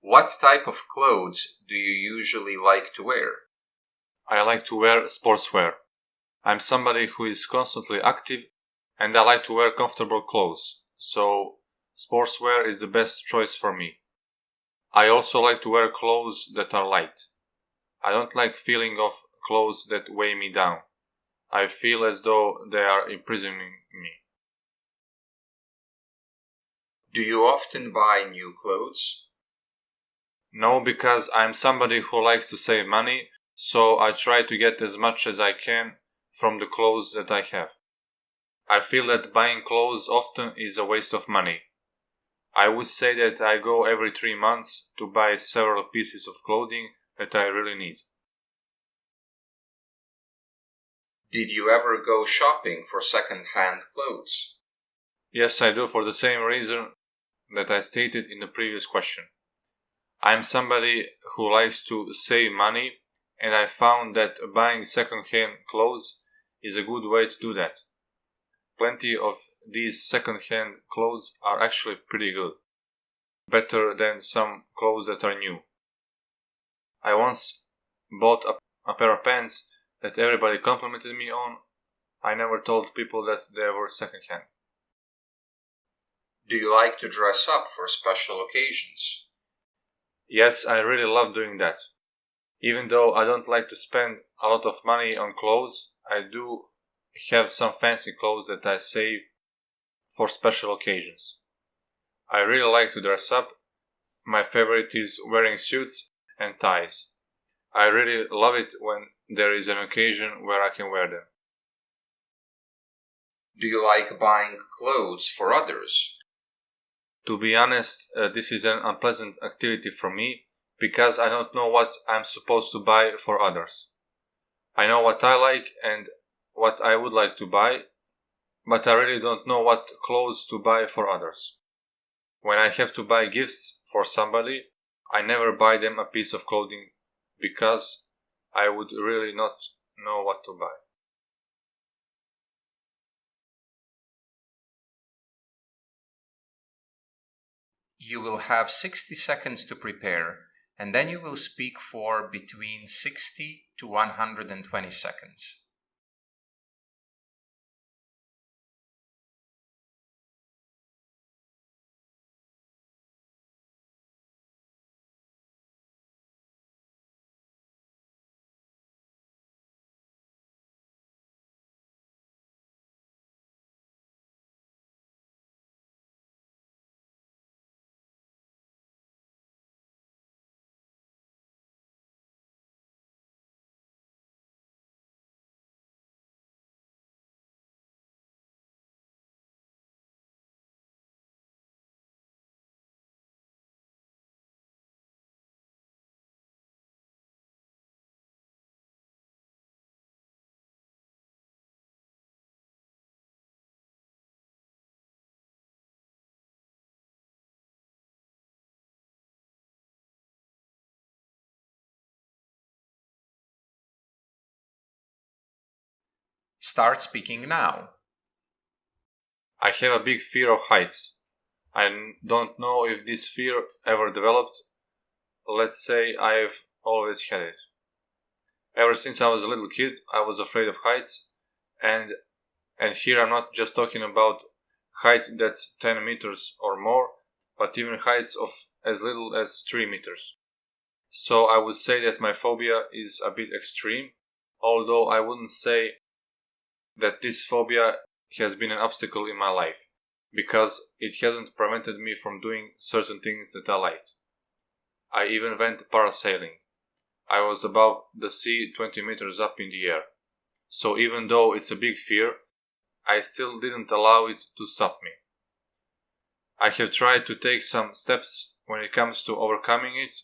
What type of clothes do you usually like to wear? I like to wear sportswear. I'm somebody who is constantly active and I like to wear comfortable clothes, so sportswear is the best choice for me. I also like to wear clothes that are light. I don't like feeling of clothes that weigh me down. I feel as though they are imprisoning me. Do you often buy new clothes? No, because I'm somebody who likes to save money, so I try to get as much as I can from the clothes that I have. I feel that buying clothes often is a waste of money. I would say that I go every 3 months to buy several pieces of clothing that I really need. Did you ever go shopping for second-hand clothes? Yes, I do, for the same reason that I stated in the previous question. I'm somebody who likes to save money, and I found that buying second-hand clothes is a good way to do that. Plenty of these second-hand clothes are actually pretty good. Better than some clothes that are new. I once bought a pair of pants that everybody complimented me on. I never told people that they were second-hand. Do you like to dress up for special occasions? Yes, I really love doing that. Even though I don't like to spend a lot of money on clothes, I do have some fancy clothes that I save for special occasions. I really like to dress up. My favorite is wearing suits and ties. I really love it when there is an occasion where I can wear them. Do you like buying clothes for others? To be honest, this is an unpleasant activity for me because I don't know what I'm supposed to buy for others. I know what I like and what I would like to buy, but I really don't know what clothes to buy for others. When I have to buy gifts for somebody, I never buy them a piece of clothing because I would really not know what to buy. You will have 60 seconds to prepare, and then you will speak for between 60 to 120 seconds. Start speaking now. I have a big fear of heights. I don't know if this fear ever developed. Let's say I've always had it. Ever since I was a little kid, I was afraid of heights, and here I'm not just talking about height that's 10 meters or more, but even heights of as little as 3 meters. So I would say that my phobia is a bit extreme, although I wouldn't say that this phobia has been an obstacle in my life, because it hasn't prevented me from doing certain things that I liked. I even went parasailing. I was above the sea 20 meters up in the air. So even though it's a big fear, I still didn't allow it to stop me. I have tried to take some steps when it comes to overcoming it,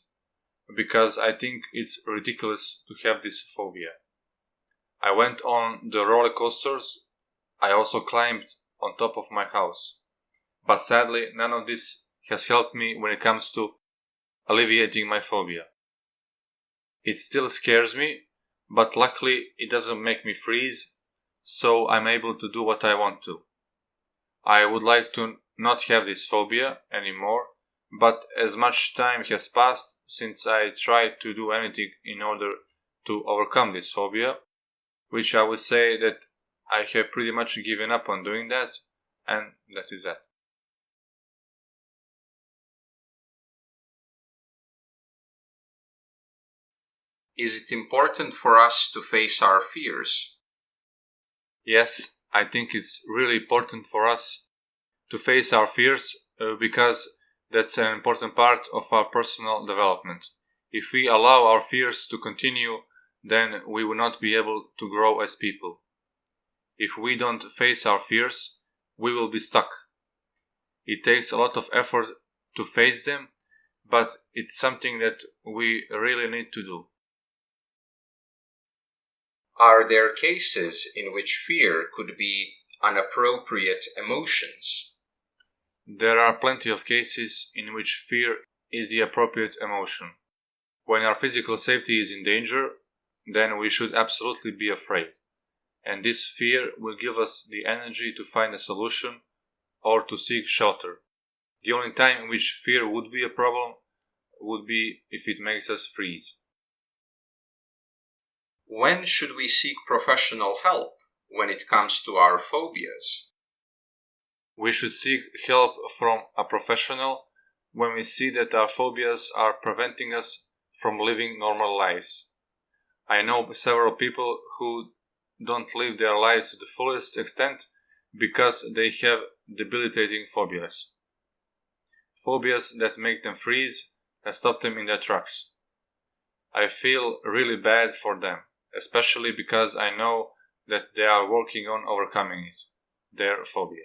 because I think it's ridiculous to have this phobia. I went on the roller coasters. I also climbed on top of my house. But sadly, none of this has helped me when it comes to alleviating my phobia. It still scares me, but luckily it doesn't make me freeze, so I'm able to do what I want to. I would like to not have this phobia anymore, but as much time has passed since I tried to do anything in order to overcome this phobia, which I would say that I have pretty much given up on doing that, and that is that. Is it important for us to face our fears? Yes, I think it's really important for us to face our fears because that's an important part of our personal development. If we allow our fears to continue, then we will not be able to grow as people. If we don't face our fears, we will be stuck. It takes a lot of effort to face them, but it's something that we really need to do. Are there cases in which fear could be inappropriate emotions? There are plenty of cases in which fear is the appropriate emotion. When our physical safety is in danger, then we should absolutely be afraid. And this fear will give us the energy to find a solution or to seek shelter. The only time in which fear would be a problem would be if it makes us freeze. When should we seek professional help when it comes to our phobias? We should seek help from a professional when we see that our phobias are preventing us from living normal lives. I know several people who don't live their lives to the fullest extent because they have debilitating phobias. Phobias that make them freeze and stop them in their tracks. I feel really bad for them, especially because I know that they are working on overcoming it, their phobia.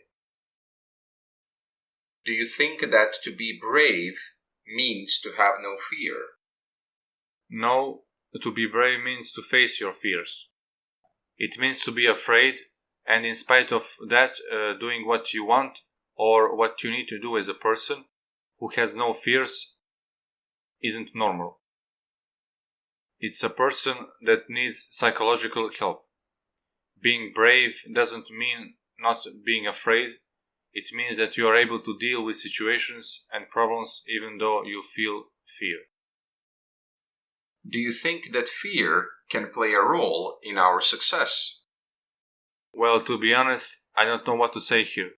Do you think that to be brave means to have no fear? No, to be brave means to face your fears. It means to be afraid, and in spite of that, doing what you want or what you need to do as a person who has no fears isn't normal. It's a person that needs psychological help. Being brave doesn't mean not being afraid. It means that you are able to deal with situations and problems even though you feel fear. Do you think that fear can play a role in our success? Well, to be honest, I don't know what to say here.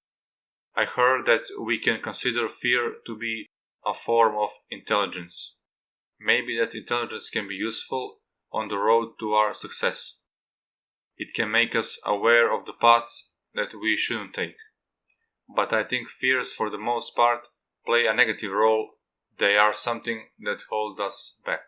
I heard that we can consider fear to be a form of intelligence. Maybe that intelligence can be useful on the road to our success. It can make us aware of the paths that we shouldn't take. But I think fears, for the most part, play a negative role. They are something that hold us back.